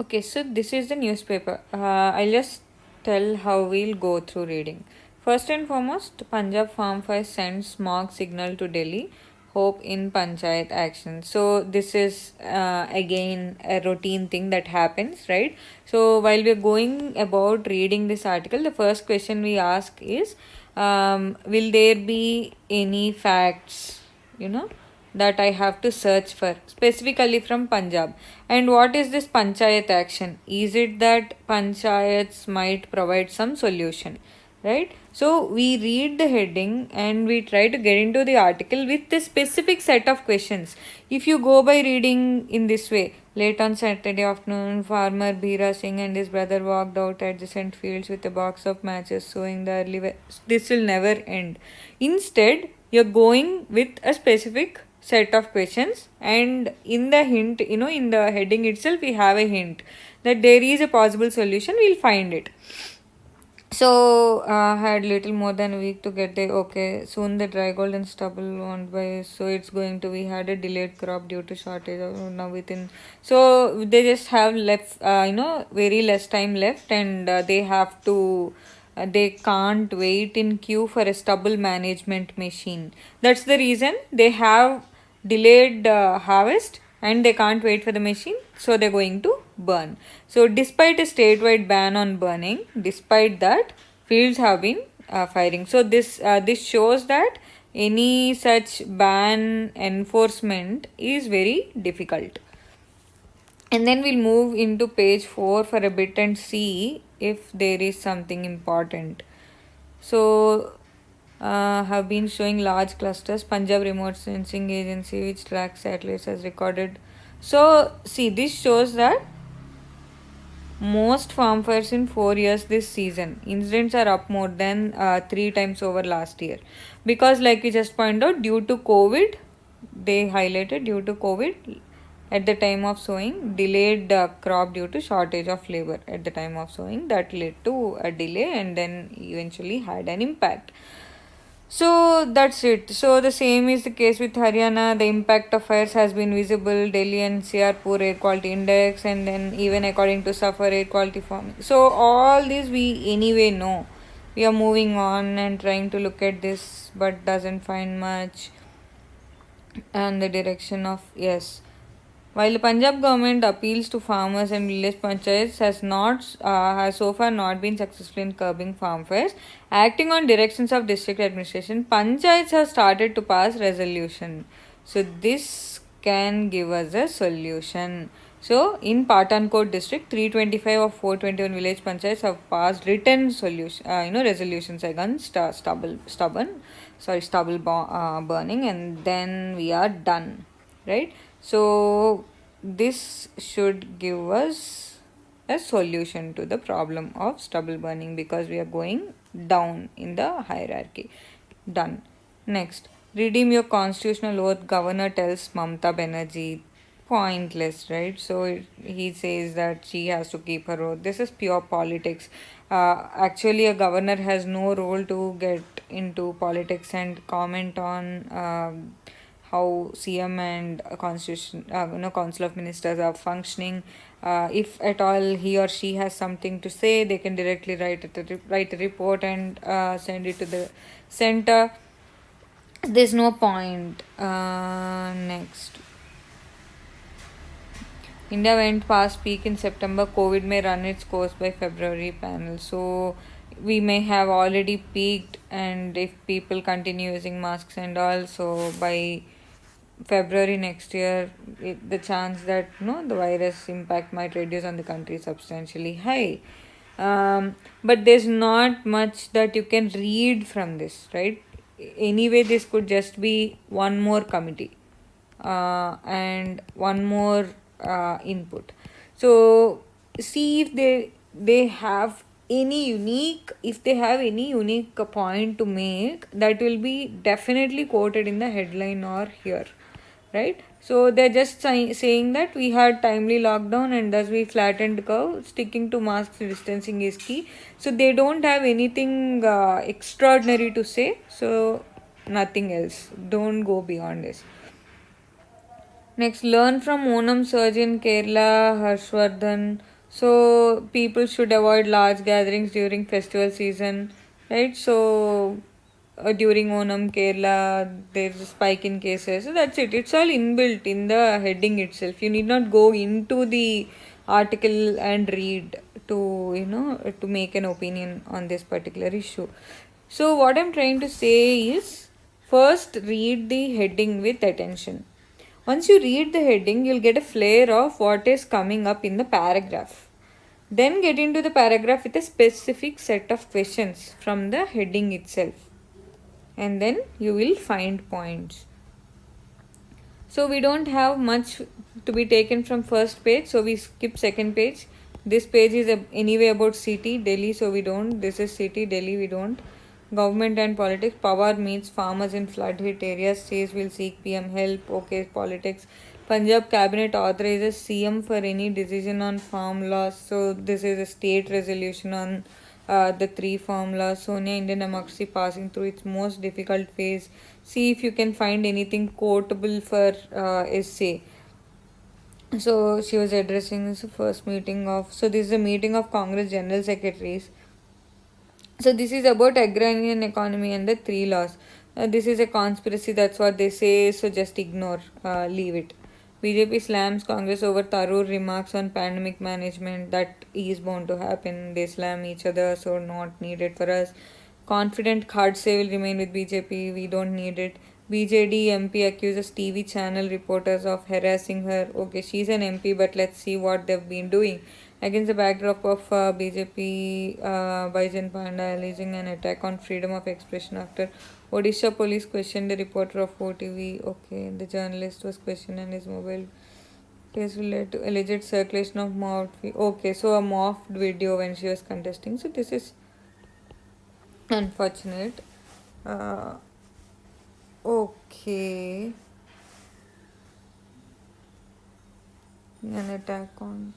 Okay, so this is the newspaper. I'll just tell how we'll go through reading. First and foremost, Punjab Farm Fire sends smog signal to Delhi. Hope in Panchayat action. So this is again a routine thing that happens, right? So while we're going about reading this article, the first question we ask is, will there be any facts? You know that I have to search for, specifically from Punjab. And what is this Panchayat action? Is it that Panchayats might provide some solution? Right? So we read the heading and we try to get into the article with a specific set of questions. If you go by reading in this way, late on Saturday afternoon, farmer Bhira Singh and his brother walked out adjacent fields with a box of matches, sowing the this will never end. Instead, you're going with a specific set of questions, and in the hint, in the heading itself we have a hint that there is a possible solution. We'll find it. So had little more than a week to get there. Okay, soon the dry gold and stubble won't buy. So it's going to, we had a delayed crop due to shortage of now within. So they just have left, very less time left, and they have to. They can't wait in queue for a stubble management machine. That's the reason they have delayed harvest, and they can't wait for the machine, so they're going to burn. So despite a statewide ban on burning, despite that, fields have been firing. So this shows that any such ban enforcement is very difficult. And then we'll move into page 4 for a bit and see if there is something important. So have been showing large clusters. Punjab Remote Sensing Agency, which tracks satellites, has recorded. So see, this shows that most farm fires in 4 years this season. Incidents are up more than 3 times over last year. Because, like we just pointed out, due to COVID, they highlighted due to COVID at the time of sowing, delayed crop due to shortage of labor at the time of sowing, that led to a delay and then eventually had an impact. So that's it. So the same is the case with Haryana. The impact of fires has been visible. Delhi NCR poor air quality index, and then even according to suffer air quality farming. So all this we anyway know. We are moving on and trying to look at this, but doesn't find much. And the direction of yes. While the Punjab government appeals to farmers and village panchayats has so far not been successful in curbing farm fires, acting on directions of district administration, panchayats have started to pass resolution. So this can give us a solution. So in Pathankot district, 325 of 421 village panchayats have passed written resolutions against stubble burning, and then we are done, right? So this should give us a solution to the problem of stubble burning, because we are going down in the hierarchy. Done. Next, redeem your constitutional oath, governor tells Mamta Banerjee. Pointless, right? So he says that she has to keep her oath. This is pure politics. Actually, a governor has no role to get into politics and comment on how CM and Council of Ministers are functioning. If at all he or she has something to say, they can directly write a report and send it to the center. There's no point. Next. India went past peak in September. COVID may run its course by February panel. So we may have already peaked, and if people continue using masks and all, so by February next year, the chance that the virus impact might reduce on the country is substantially high. But there's not much that you can read from this, right? Anyway, this could just be one more committee and one more input. So see if they have any unique, if they have any unique point to make, that will be definitely quoted in the headline or here, right? So they're just saying that we had timely lockdown and thus we flattened curve, sticking to masks, distancing is key. So they don't have anything extraordinary to say, so nothing else, don't go beyond this. Next, learn from Onam surge in Kerala, Harshvardhan. So people should avoid large gatherings during festival season, right? So during Onam, Kerala, there's a spike in cases. So that's it. It's all inbuilt in the heading itself. You need not go into the article and read to make an opinion on this particular issue. So what I'm trying to say is, first read the heading with attention. Once you read the heading, you'll get a flare of what is coming up in the paragraph. Then get into the paragraph with a specific set of questions from the heading itself. And then you will find points. So we don't have much to be taken from first page, so we skip second page. This page is anyway about city, Delhi, so we don't. This is city, Delhi, we don't. Government and politics. Pawar meets farmers in flood hit areas, says will seek PM help. Okay, politics. Punjab cabinet authorizes CM for any decision on farm laws. So this is a state resolution on the three farm laws. Sonia, Indian democracy passing through its most difficult phase. See if you can find anything quotable for essay. So she was addressing this first meeting of. So this is a meeting of Congress General Secretaries. So this is about agrarian economy and the three laws. This is a conspiracy, that's what they say, so just ignore, leave it. BJP slams Congress over Tharoor remarks on pandemic management. That is bound to happen. They slam each other, so not needed for us. Confident Khadse will remain with BJP. We don't need it. BJD MP accuses TV channel reporters of harassing her. Okay, she's an MP, but let's see what they've been doing. Against the backdrop of BJP, Baijan Panda alleging an attack on freedom of expression after Odisha police questioned the reporter of OTV. Okay, the journalist was questioned and his mobile case related to alleged circulation of morphed. Okay, so a morphed video when she was contesting. So this is unfortunate. Uh, okay, an attack on.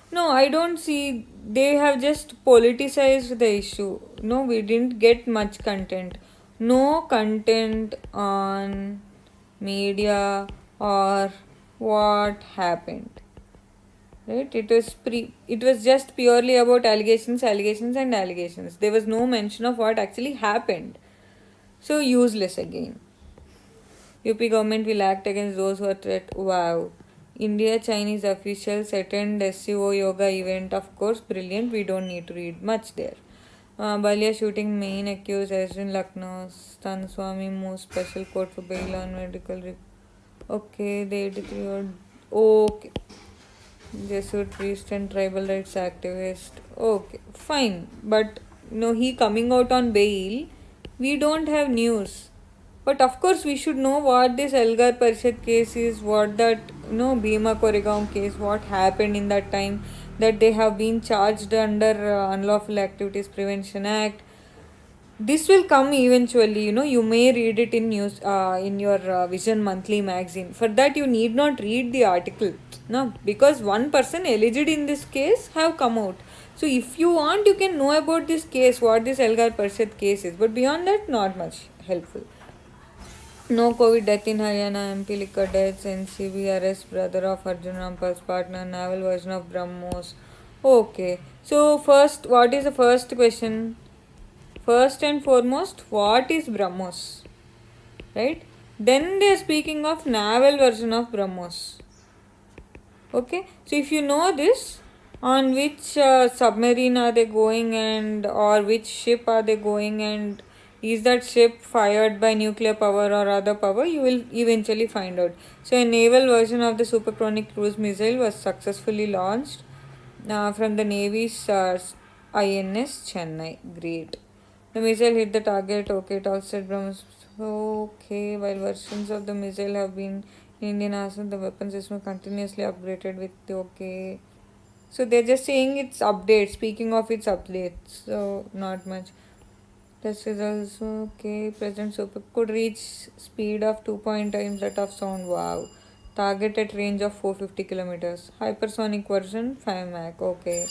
No, I don't see. They have just politicized the issue. No, we didn't get much content. No content on media or what happened. Right? It was just purely about allegations, allegations, and allegations. There was no mention of what actually happened. So useless again. UP government will act against those who are threat. Wow. India Chinese officials attend SCO yoga event. Of course, brilliant. We don't need to read much there. Balia shooting main accused as in Lucknow. Stan Swami moves special court for bail on medical. Okay, the 83-year-old. Okay. Jesuit priest and tribal rights activist. Okay, fine. But he coming out on bail. We don't have news. But of course, we should know what this Elgar Parishad case is, what that Bhima Koregaon case, what happened in that time, that they have been charged under Unlawful Activities Prevention Act. This will come eventually. You may read it in news, in your Vision Monthly magazine. For that, you need not read the article, no, because one person alleged in this case have come out. So if you want, you can know about this case, what this Elgar Parishad case is. But beyond that, not much helpful. No COVID death in Haryana, MP liquor deaths, NCB arrest brother of Arjun Rampal's partner, naval version of BrahMos. Okay, so first, what is the first question? First and foremost, what is BrahMos? Right? Then they are speaking of naval version of BrahMos. Okay, so if you know this, on which submarine are they going or which ship are they going, and is that ship fired by nuclear power or other power, you will eventually find out. So a naval version of the supersonic cruise missile was successfully launched from the Navy's INS Chennai. Great. The missile hit the target. Okay, it also said BrahMos. Okay, while versions of the missile have been in Indian arsenal, the weapon system continuously upgraded with okay. So they're just saying it's updates. Speaking of its updates, so not much. This is also okay. President Super could reach speed of 2 times that of sound. Wow. Targeted range of 450 kilometers. Hypersonic version 5 Mach. Okay.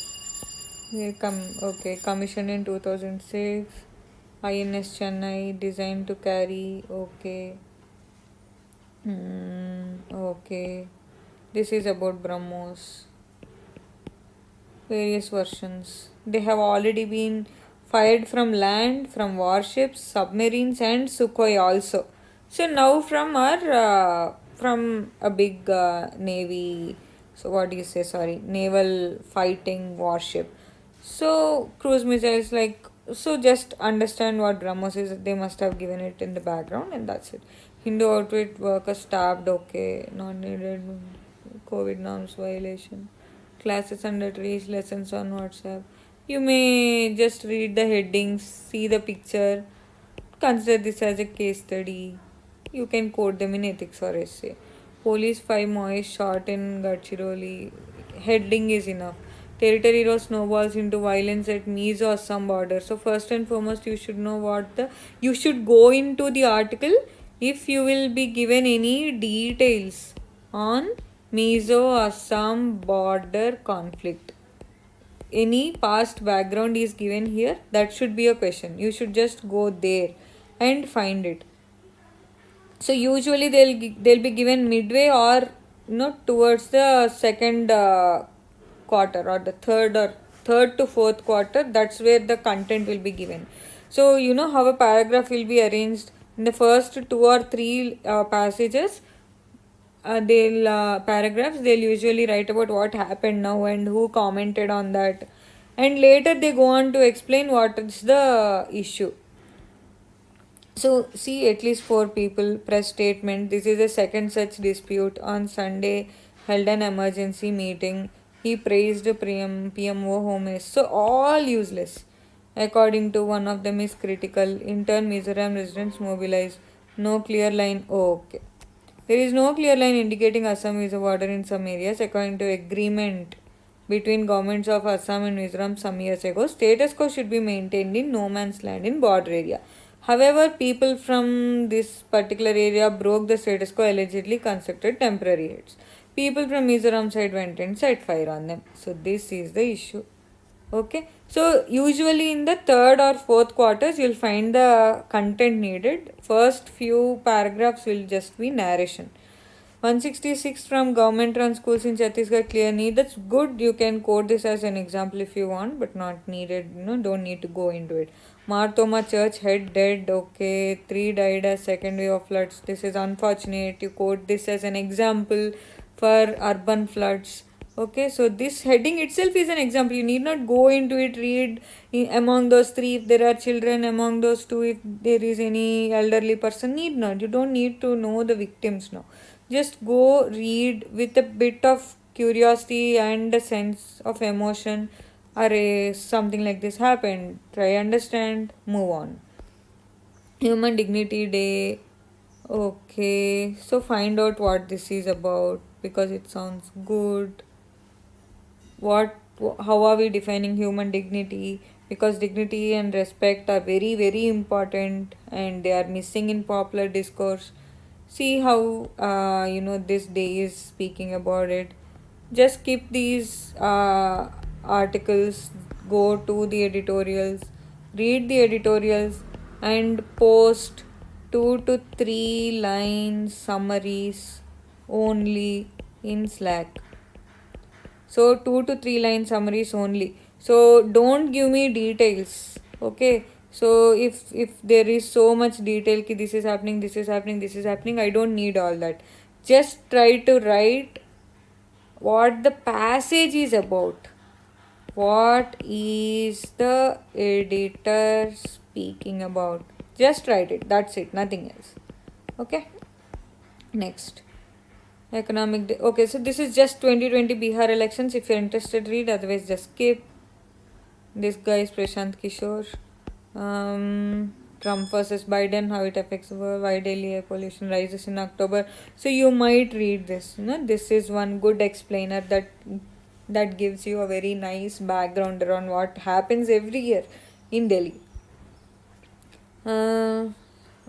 Here come. Okay. Commissioned in 2006. INS Chennai designed to carry. Okay. Okay. This is about BrahMos. Various versions. They have already been fired from land, from warships, submarines, and Sukhoi also. So now from a big navy. So what do you say? Sorry, naval fighting warship. So cruise missiles like so. Just understand what BrahMos is. They must have given it in the background, and that's it. Hindu outfit worker stabbed. Okay, not needed. COVID norms violation. Classes under trees, lessons on WhatsApp. You may just read the headings, see the picture, consider this as a case study. You can quote them in ethics or essay. Police 5 Moish shot in Gadchiroli. Heading is enough. Territory rose snowballs into violence at Mizo Assam border. So first and foremost, you should know you should go into the article if you will be given any details on Mizo Assam border conflict. Any past background is given here, that should be a question. You should just go there and find it. So usually they'll be given midway or towards the second quarter or the third to fourth quarter. That's where the content will be given. So you know how a paragraph will be arranged in the first two or three passages. They'll paragraphs they'll usually write about what happened now and who commented on that, and later they go on to explain what is the issue. So, see, at least four people press statement. This is the second such dispute. On Sunday, held an emergency meeting. He praised PMO Homes. So, all useless. According to one of them is critical. Intern Mizoram residents mobilized. No clear line. Oh, okay. There is no clear line indicating Assam is a border in some areas. According to agreement between governments of Assam and Mizoram some years ago, status quo should be maintained in no man's land in border area. However, people from this particular area broke the status quo, allegedly constructed temporary huts. People from Mizoram side went and set fire on them. So this is the issue. Okay. So usually in the third or fourth quarters you'll find the content needed. First few paragraphs will just be narration. 166 from government run schools in Chhattisgarh clear need. That's good. You can quote this as an example if you want, but not needed. Don't need to go into it. Marthoma Church head dead. Okay, 3 died as second wave of floods. This is unfortunate. You quote this as an example for urban floods. Okay, so this heading itself is an example. You need not go into it. Read among those three if there are children, among those two if there is any elderly person. Need not. You don't need to know the victims now. Just go read with a bit of curiosity and a sense of emotion. Array, something like this happened. Try understand, move on. Human Dignity Day. Okay, so find out what this is about because it sounds good. How are we defining human dignity? Because dignity and respect are very, very important and they are missing in popular discourse. See how this day is speaking about it. Just keep these articles, go to the editorials, read the editorials, and post 2 to 3 line summaries only in Slack. So 2 to 3 line summaries only. So don't give me details. Okay. So if there is so much detail ki this is happening, this is happening, this is happening, I don't need all that. Just try to write what the passage is about. What is the editor speaking about? Just write it. That's it. Nothing else. Okay. Next. Economic day. Okay, so this is just 2020 Bihar elections. If you're interested, read. Otherwise, just skip. This guy is Prashant Kishore. Trump versus Biden, how it affects the world, why Delhi air pollution rises in October. So you might read this. This is one good explainer that gives you a very nice background around what happens every year in Delhi.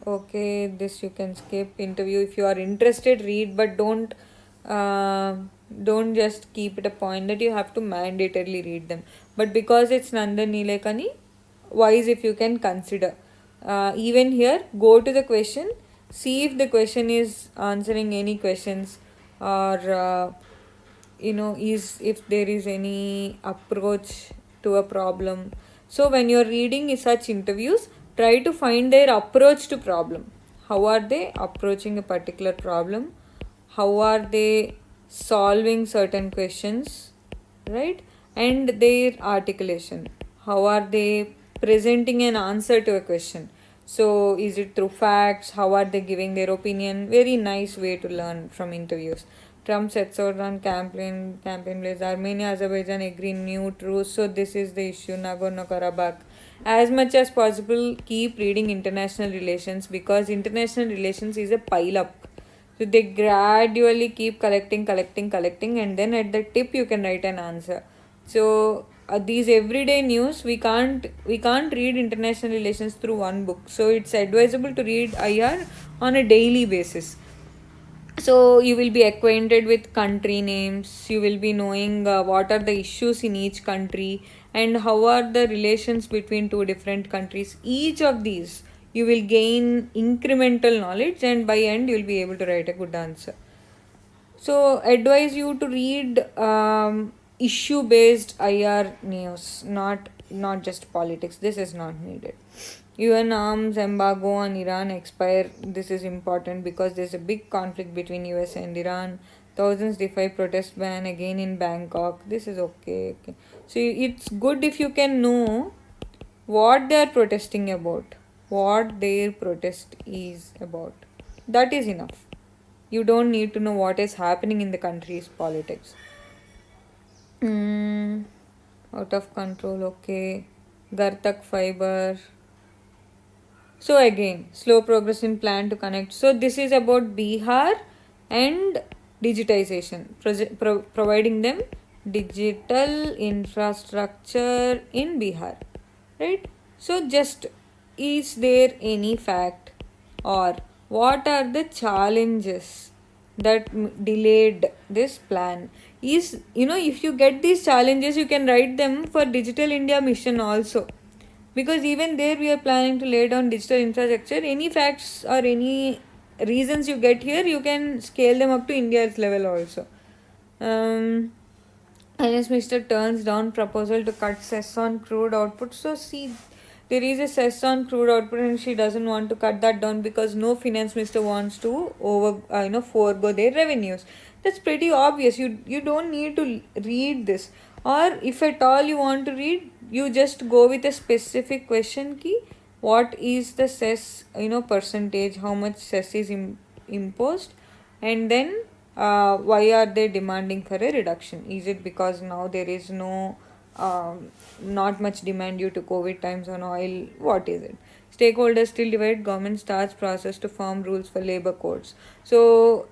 Okay, this you can skip. Interview, if you are interested, read, but don't just keep it a point that you have to mandatorily read them. But because it's Nandan Nilekani, wise if you can consider. Even here, go to the question see if the question is answering any questions, or is if there is any approach to a problem. So when you're reading such interviews, try to find their approach to problem. How are they approaching a particular problem? How are they solving certain questions, right? And their articulation. How are they presenting an answer to a question? So is it through facts? How are they giving their opinion? Very nice way to learn from interviews. Trump sets out on campaign plays. Armenia, Azerbaijan agree new truce. So this is the issue. Nagorno-Karabakh. As much as possible, keep reading international relations, because international relations is a pile up. So they gradually keep collecting, and then at the tip you can write an answer. So these everyday news, we can't read international relations through one book. So it's advisable to read IR on a daily basis. So you will be acquainted with country names, you will be knowing what are the issues in each country, and how are the relations between two different countries. Each of these you will gain incremental knowledge, and by end you will be able to write a good answer. So advise you to read issue based IR news, not just politics. This is not needed. UN arms embargo on Iran expire. This is important because there's a big conflict between US and Iran. Thousands defy protest ban again in Bangkok. This is okay. So it's good if you can know what they are protesting about, what their protest is about. That is enough. You don't need to know what is happening in the country's politics. Out of control, okay. Gartak fiber. So again, slow progress in plan to connect. So this is about Bihar and digitization, providing them digital infrastructure in Bihar, right? So just, is there any fact, or what are the challenges that delayed this plan? Is, if you get these challenges, you can write them for Digital India mission also, because even there we are planning to lay down digital infrastructure. Any facts or any reasons you get here, you can scale them up to India's level also. Finance Minister turns down proposal to cut cess on crude output. So see, there is a cess on crude output, and she doesn't want to cut that down because no finance minister wants to forego their revenues. That's pretty obvious. You don't need to read this, or if at all you want to read, you just go with a specific question key. What is the cess percentage? How much cess is imposed, and then why are they demanding for a reduction? Is it because now there is not much demand due to COVID times on oil? What is it? Stakeholders still divide. Government starts process to form rules for labor codes. So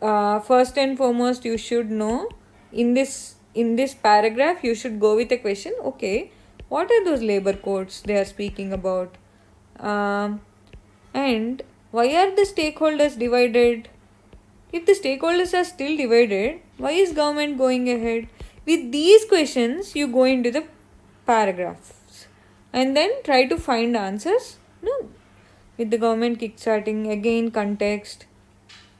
first and foremost, you should know, in this paragraph you should go with a question. Okay, what are those labor codes they are speaking about? And why are the stakeholders divided? If the stakeholders are still divided, why is government going ahead? With these questions, you go into the paragraphs and then try to find answers. No, with the government kickstarting, again context.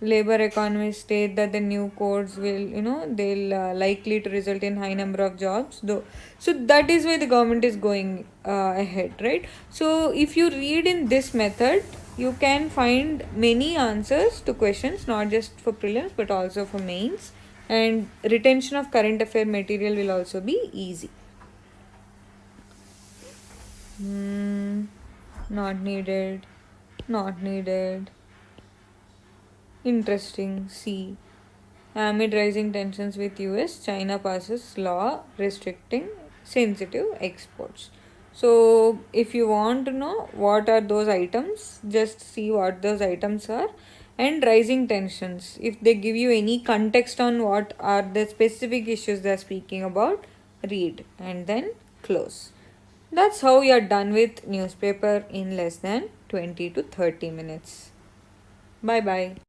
Labor economists state that the new codes will, they'll likely to result in high number of jobs. Though, so that is why the government is going ahead, right? So if you read in this method, you can find many answers to questions, not just for prelims but also for mains. And retention of current affair material will also be easy. Not needed. Interesting. See, amid rising tensions with US, China passes law restricting sensitive exports. So if you want to know what are those items, just see what those items are. And rising tensions, if they give you any context on what are the specific issues they are speaking about, read and then close. That's how you are done with newspaper in less than 20 to 30 minutes. Bye bye.